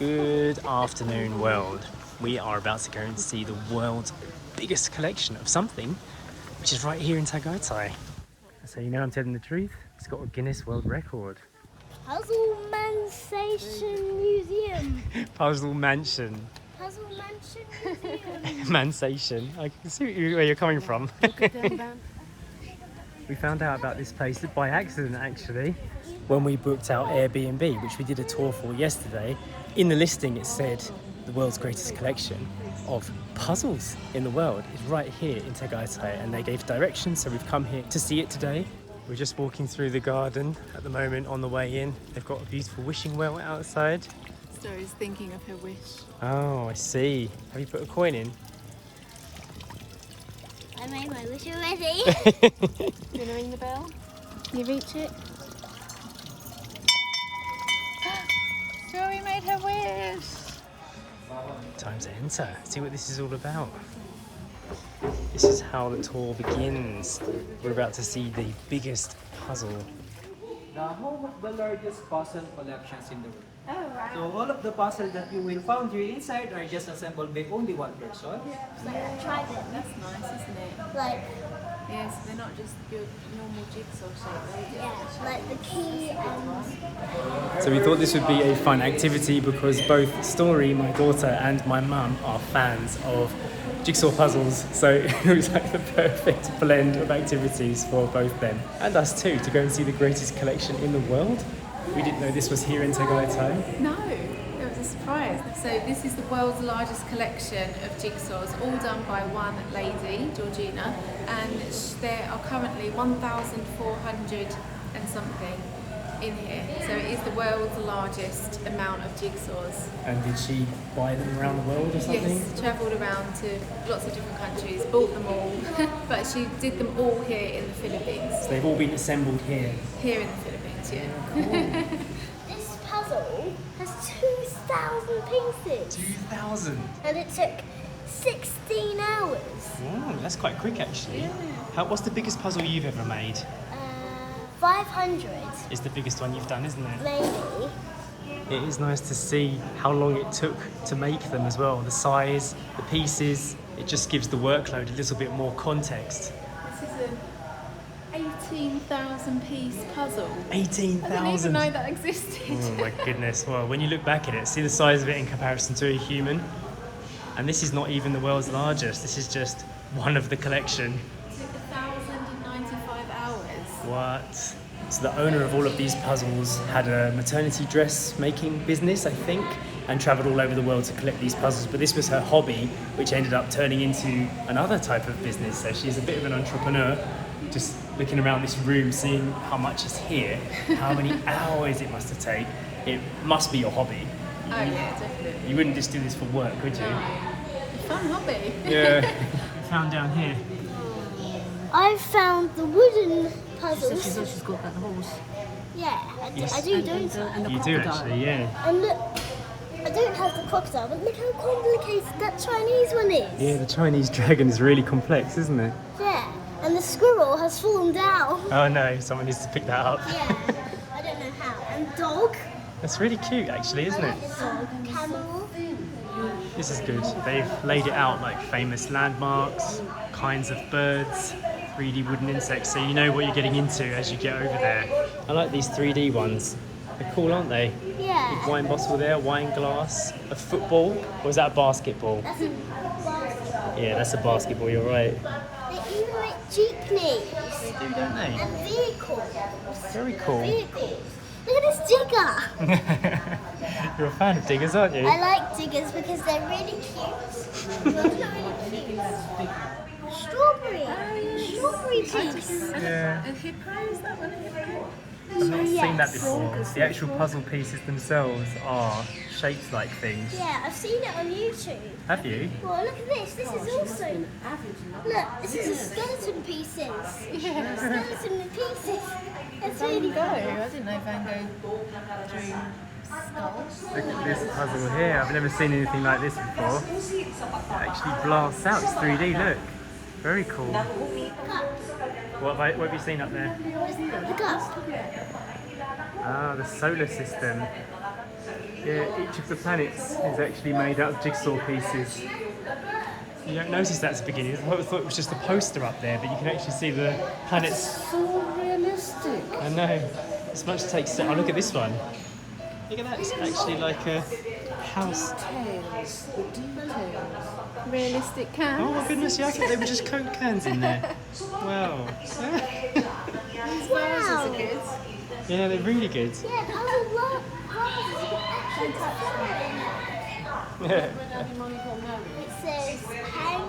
Good afternoon, world. We are about to go and see the world's biggest collection of something, which is right here in Tagaytay. So you know I'm telling the truth? It's got a Guinness World Record. Puzzle Mansation Museum. Puzzle Mansion. Puzzle Mansion Museum. Mansation. I can see where you're coming from. We found out about this place by accident, actually. When we booked our Airbnb, which we did a tour for yesterday, in the listing it said the world's greatest collection of puzzles in the world is right here in Tagaytay, and they gave directions, so we've come here to see it today. We're just walking through the garden at the moment on the way in. They've got a beautiful wishing well outside. Story's thinking of her wish. Oh, I see. Have you put a coin in? I made my wish already. Do you want to ring the bell? Can you reach it? Story made her wish. Time to enter. See what this is all about. This is how the tour begins. We're about to see the biggest puzzle. The home of the largest puzzle collections in the world. Oh, wow. So all of the puzzles that you will find here inside are just assembled by only one person. Like I tried it. That's nice, isn't it? Like, Yes, they're not just your normal jigsaw shape. yeah, like the key and So we thought this would be a fun activity because both Story, my daughter, and my mum are fans of jigsaw puzzles. So it was like the perfect blend of activities for both them and us too, to go and see the greatest collection in the world. We didn't know this was here in Tagaytay. No, it was a surprise. So this is the world's largest collection of jigsaws, all done by one lady, Georgina, and there are currently 1,400 and something in here. So it is the world's largest amount of jigsaws. And did she buy them around the world or something? Yes, travelled around to lots of different countries, bought them all, but she did them all here in the Philippines. So they've all been assembled here. Here in the Philippines, yeah. this puzzle has 2,000 pieces. 2,000! And it took 16 hours. Wow, that's quite quick actually. What's the biggest puzzle you've ever made? 500 Is the biggest one you've done, isn't it? maybe. It is nice to see how long it took to make them as well. The size, the pieces, it just gives the workload a little bit more context. This is an 18,000 piece puzzle. 18,000! I didn't even know that existed. Oh my goodness. Well, when you look back at it, see the size of it in comparison to a human. And this is not even the world's largest. This is just one of the collection. It took 1,095 hours. What? So the owner of all of these puzzles had a maternity dress making business, I think, and travelled all over the world to collect these puzzles. But this was her hobby, which ended up turning into another type of business. So she's a bit of an entrepreneur, just looking around this room, seeing how much is here, how many hours it must have taken. It must be your hobby. Oh yeah, definitely. You wouldn't just do this for work, would you? Fun hobby. Yeah. Found down here. I found the wooden puzzles. She's got that horse. Yeah, Yes. I do, don't I? And the You do crocodile. actually, yeah. And look, I don't have the crocodile, but look how complicated that Chinese one is. Yeah, the Chinese dragon is really complex, isn't it? Yeah, and the squirrel has fallen down. Oh no, someone needs to pick that up. Yeah, I don't know how. And dog. That's really cute actually, isn't I it? like the dog. Camel. This is good. They've laid it out like famous landmarks, kinds of birds, 3D wooden insects, so you know what you're getting into as you get over there. I like these 3D ones. They're cool, aren't they? Yeah. Big wine bottle there, wine glass, a football, or is that a basketball? That's a basket. Yeah, that's a basketball, you're right. They even make jeepneys They do, don't they? and vehicles. Very cool. Vehicles. Look at this digger. You're a fan of diggers, aren't you? I like diggers because they're really cute. Well, not really cute. Strawberry. Strawberry piece. Yeah. A hippo, is that one a hippo? I've not seen that Yes. before. The actual puzzle pieces themselves are shaped like things. Yeah, I've seen it on YouTube. Have you? Well, look at this. This is also. Look, this is a skeleton pieces. Yeah. Skeleton pieces. That's Van really Gogh. cool. I didn't know Van Gogh drew skulls. Look at this puzzle here. I've never seen anything like this before. It actually blasts out. It's 3D, look. Very cool. What have you seen up there? Look up. Ah, the solar system. Yeah, each of the planets is actually made out of jigsaw pieces. You don't notice that at the beginning. I thought it was just a poster up there, but you can actually see the planets. So realistic. I know. It's much takes. Oh, look at this one. Look at that. It's actually like a house. Details, the details. Realistic cans. Oh my goodness! Yeah, I thought they were just Coke cans in there. Wow. These vases are good. Yeah, they're really good. Yeah, puzzle love. Yeah. It says hang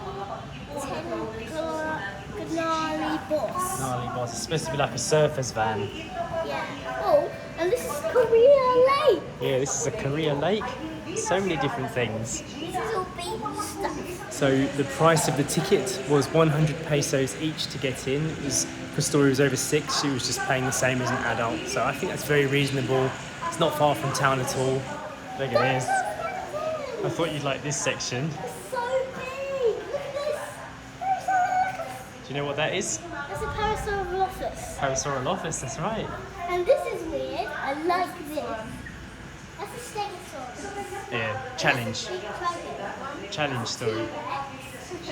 Gnarly Boss. Gnarly boss. It's supposed to be like a surfer's van. Yeah. Oh, and this is Korea Lake. Yeah, this is a Korea lake. So many different things. This is all beach stuff. So the price of the ticket was 100 pesos each to get in. It was, for Story was over 6. She was just paying the same as an adult. So I think that's very reasonable. It's not far from town at all. Look at this. I thought you'd like this section. It's so big. Look at this. Do you know what that is? That's a Parasaurolophus. Parasaurolophus, that's right. And this is weird. I like this. That's a Stegosaurus. Yeah, challenge. Big dragon. Challenge Story.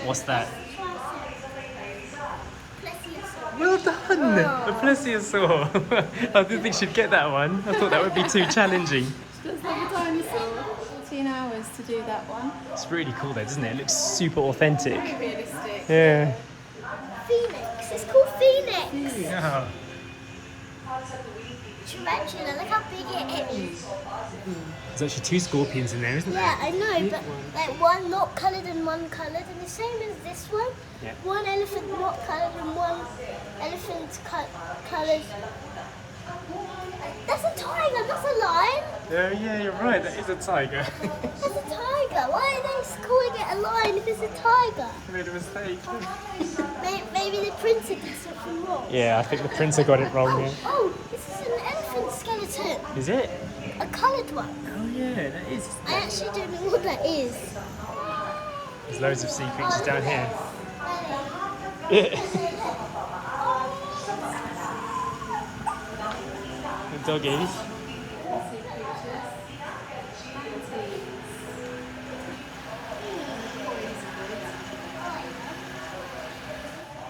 What's that? Plesiosaurus. Well done! A plesiosaur. I didn't think she'd get that one. I thought that would be too challenging. She does like a dinosaur. 14 hours to do that one. It's really cool though, doesn't it? It looks super authentic. Very realistic. Yeah. Phoenix. It's called Phoenix. Yeah. Tarantula. Look how big it is. There's actually 2 scorpions in there, isn't there? Yeah, I know, but like one not coloured and one coloured, and the same as this one. Yeah. One elephant not coloured and one elephant coloured. That's a tiger, not a lion. Yeah, you're right. That is a tiger. That's a tiger. Why are they calling it a lion if it's a tiger? I made a mistake. Maybe the printer did something wrong. Yeah, I think the printer got it wrong here. Oh, this is an elephant skeleton. Is it? A coloured one. Oh yeah, that is. I actually don't know what that is. There's loads of sea creatures down here. The doggies.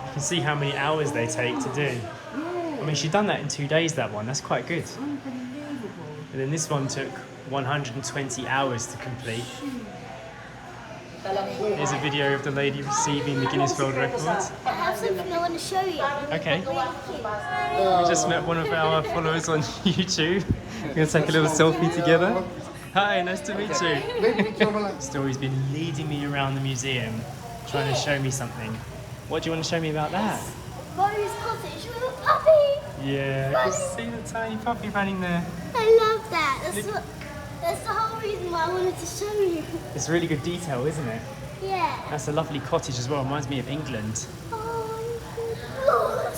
You can see how many hours they take to do. I mean, she'd done that in 2 days, that one. That's quite good. And then this one took 120 hours to complete. Here's a video of the lady receiving the Guinness World Record. I have something I want to show you. Okay. Really cute. We just met one of our followers on YouTube. We're going to take a little selfie together. Hi, nice to meet you. Story's been leading me around the museum, trying to show me something. What do you want to show me about that? Rose cottage with a puppy. Yeah, I can see the tiny puppy running there. I love that. That's the whole reason why I wanted to show you. It's really good detail, isn't it? Yeah. That's a lovely cottage as well. Reminds me of England. Oh, good Lord.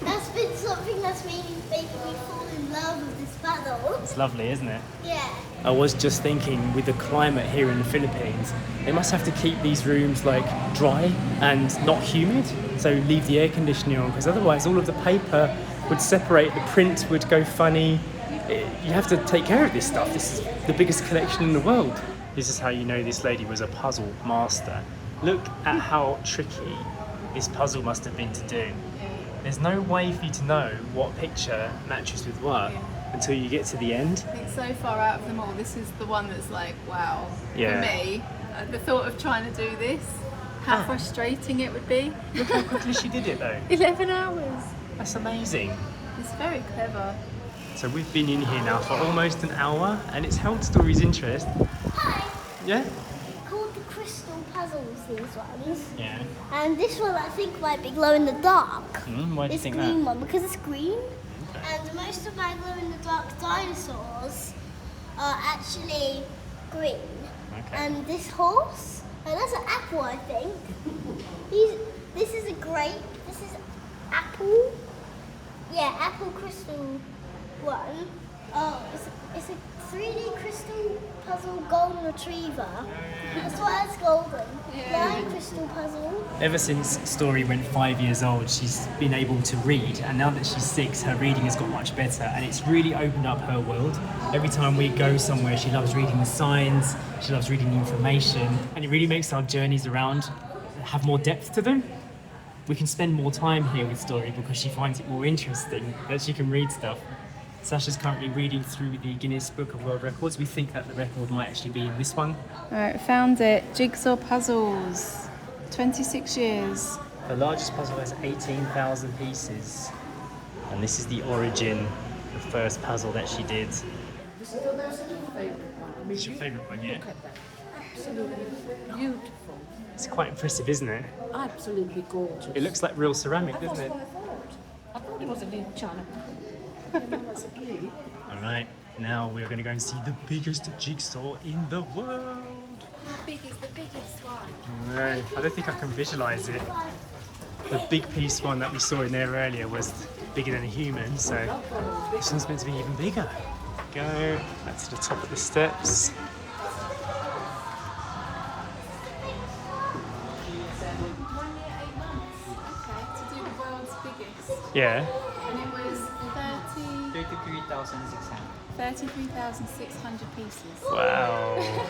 That's been something that's making me fall in love with this paddle. It's lovely, isn't it? Yeah. I was just thinking, with the climate here in the Philippines, they must have to keep these rooms like dry and not humid. So leave the air conditioning on, because otherwise all of the paper would separate, the print would go funny. You have to take care of this stuff. This is the biggest collection in the world. This is how you know this lady was a puzzle master. Look at how tricky this puzzle must have been to do. There's no way for you to know what picture matches with what until you get to the end. I think so far out of them all, this is the one that's like, wow. Yeah. For me, the thought of trying to do this, how frustrating it would be. Look how quickly she did it though. 11 hours. That's amazing. It's very clever. So we've been in here now for almost an hour and it's held Story's interest. Hi. Yeah? Called the crystal puzzles, these ones. Yeah. And this one I think might be glow in the dark. Why do you This think green that? one, because it's green. And most of my glow in the dark dinosaurs are actually green. Okay. And this horse, oh, that's an apple, I think. This is a grape. This is apple. Yeah, apple crystal one. Oh, it's a 3D crystal puzzle. puzzle, golden retriever. That's why it's golden. Lion crystal puzzle. Ever since Story went 5 years old, she's been able to read, and now that she's 6, her reading has got much better, and it's really opened up her world. Every time we go somewhere, she loves reading the signs, she loves reading the information, and it really makes our journeys around have more depth to them. We can spend more time here with Story because she finds it more interesting that she can read stuff. Sacha's currently reading through the Guinness Book of World Records. We think that the record might actually be in this one. Alright, found it. Jigsaw puzzles. 26 years. The largest puzzle has 18,000 pieces. And this is the origin, the first puzzle that she did. This is your favourite one. It's your favourite one, yeah? Look at that. Absolutely beautiful. It's quite impressive, isn't it? Absolutely gorgeous. It looks like real ceramic, doesn't it? I thought it was a little china. Alright, now we're going to go and see the biggest jigsaw in the world. How big is the biggest one? No, I don't think I can visualise it. The big piece one that we saw in there earlier was bigger than a human, so this one's meant to be even bigger. Go back to the top of the steps. To do the world's biggest. Yeah. And it was 33,600. 33,600 pieces. Wow.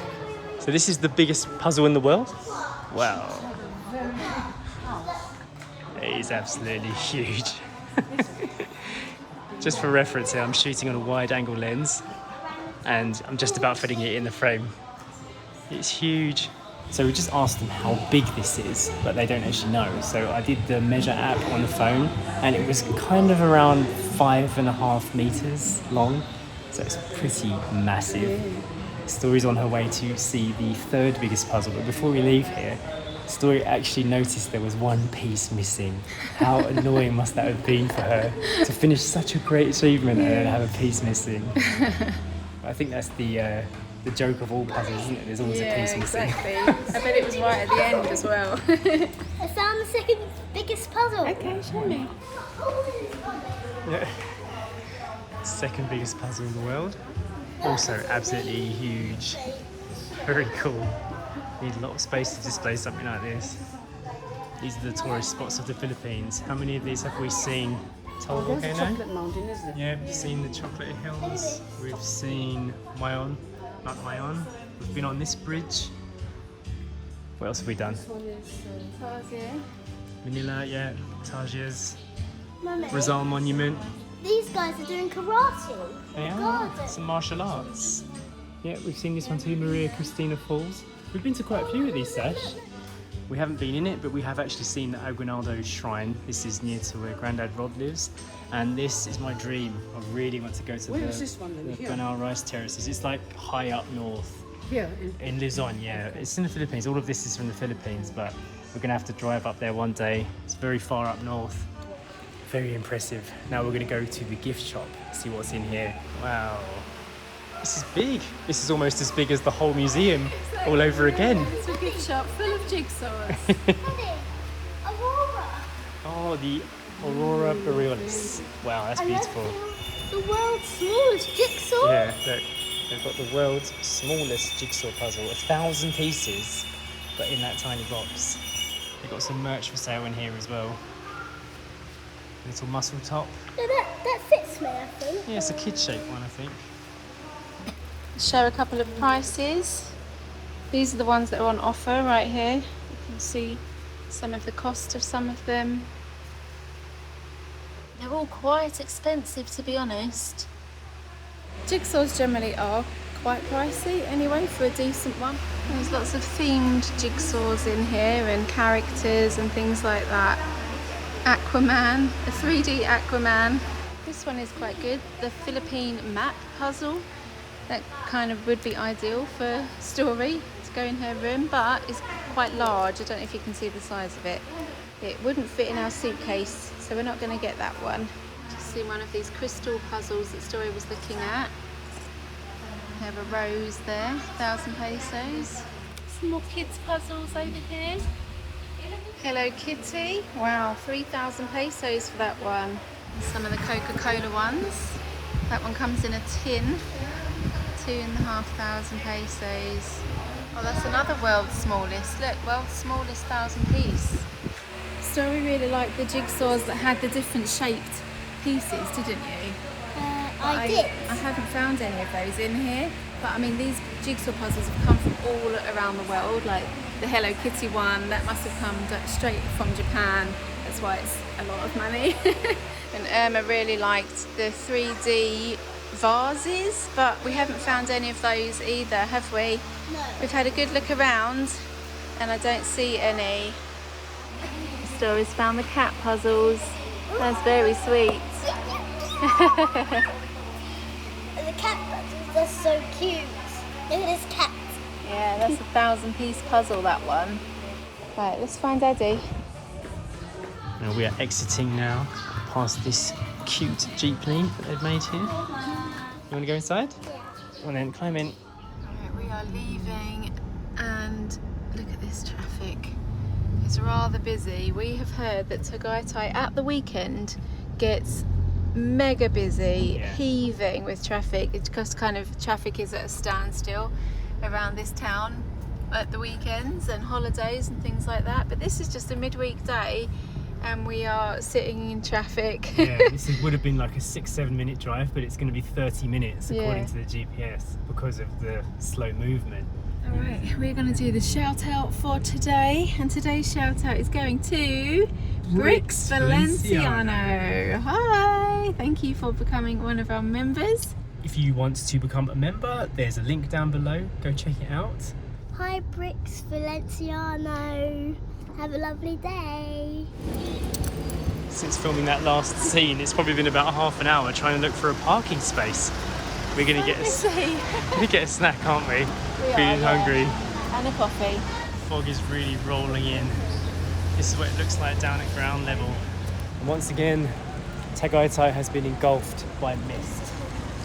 So this is the biggest puzzle in the world? Wow. It is absolutely huge. Just for reference here, I'm shooting on a wide angle lens and I'm just about fitting it in the frame. It's huge. So we just asked them how big this is, but they don't actually know. So I did the measure app on the phone and it was kind of around 5.5 meters long. So it's pretty massive. Story's on her way to see the third biggest puzzle, but before we leave here, Story actually noticed there was one piece missing. How annoying must that have been for her to finish such a great achievement and then have a piece missing. I think that's the joke of all puzzles, isn't it? There's always a piece missing. Exactly. I bet it was right at the end as well. I found the second biggest puzzle. Okay, show me. Yeah. Second biggest puzzle in the world. Also absolutely huge. Very cool. Need a lot of space to display something like this. These are the tourist spots of the Philippines. How many of these have we seen? Tall There's a volcano? chocolate mountain, isn't it? Yeah, we've seen the chocolate hills. We've seen Mayon, not Mayon. We've been on this bridge. What else have we done? This one is Tarzia. Manila, yeah, Tajias, Mummy, Rizal Monument. these guys are doing karate. They The are garden. some martial arts. Yeah, we've seen this one too, Maria Cristina Falls. We've been to quite a few of these, Sash. We haven't been in it, but we have actually seen the Aguinaldo Shrine. This is near to where Grandad Rod lives. And this is my dream. I really want to go to Where is this one then? the Here? Banal Rice Terraces. It's like high up north. Here. In Luzon, yeah. It's in the Philippines. All of this is from the Philippines, but we're going to have to drive up there one day. It's very far up north. Very impressive. Now we're going to go to the gift shop, see what's in here. Wow. This is big. This is almost as big as the whole museum all over again. It's a gift shop full of jigsaws. Daddy, Aurora. Oh, the Aurora Borealis. Wow, that's beautiful. The world's smallest jigsaw. Yeah, look. They've got the world's smallest jigsaw puzzle. 1,000 pieces, but in that tiny box. They've got some merch for sale in here as well. Little muscle top. No, that fits me, I think. Yeah, it's a kid-shaped one, I think. Show a couple of prices. These are the ones that are on offer right here. You can see some of the cost of some of them. They're all quite expensive, to be honest. Jigsaws generally are quite pricey anyway for a decent one. There's lots of themed jigsaws in here and characters and things like that. Aquaman, a 3D Aquaman. This one is quite good. The Philippine map puzzle. That kind of would be ideal for Story to go in her room, but it's quite large. I don't know if you can see the size of it. It wouldn't fit in our suitcase, so we're not going to get that one. Just see one of these crystal puzzles that Story was looking at. We have a rose there, 1,000 pesos. Some more kids puzzles over here. Hello Kitty. Wow, 3,000 pesos for that one. Some of the Coca-Cola ones. That one comes in a tin 2,500 pesos. Oh, that's another world's smallest. Look, world's smallest 1,000 piece. Story really liked the jigsaws that had the different shaped pieces, didn't you? I did. I haven't found any of those in here, but I mean these jigsaw puzzles have come from all around the world. Like the Hello Kitty one, that must have come straight from Japan. That's why it's a lot of money. And Irma really liked the 3D vases, but we haven't found any of those either, have we? No. We've had a good look around and I don't see any. Story's found the cat puzzles. That's very sweet. The cat puzzles, they're so cute. Look at this cat. Yeah, that's a 1,000 piece puzzle, that one. Right, let's find Eddie. Now we are exiting now past this cute jeepney that they've made here. You want to go inside? Yeah. Well then, climb in. Alright, we are leaving and look at this traffic. It's rather busy. We have heard that Tagaytay at the weekend gets mega busy, Yeah. heaving with traffic. It's just kind of traffic is at a standstill around this town at the weekends and holidays and things like that. But this is just a midweek day and we are sitting in traffic. Yeah, this would have been like a 6-7 minute drive, but it's going to be 30 minutes according to the GPS because of the slow movement. Alright, we're going to do the shout out for today, and today's shout out is going to Brix Valenciano. Hi! Thank you for becoming one of our members. If you want to become a member, there's a link down below. Go check it out. Hi, Brix Valenciano. Have a lovely day. Since filming that last scene, it's probably been about half an hour trying to look for a parking space. We're gonna get a snack, aren't we? Feeling hungry. And a coffee. Fog is really rolling in. This is what it looks like down at ground level. And once again, Tagaytay has been engulfed by mist.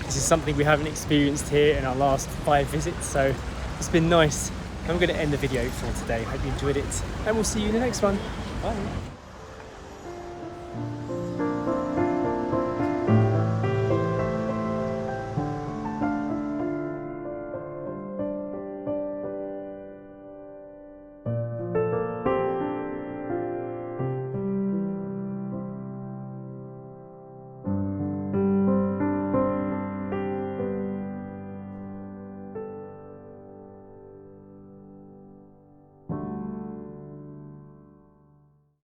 This is something we haven't experienced here in our last 5 visits, so it's been nice. I'm going to end the video for today. Hope you enjoyed it, and we'll see you in the next one. Bye.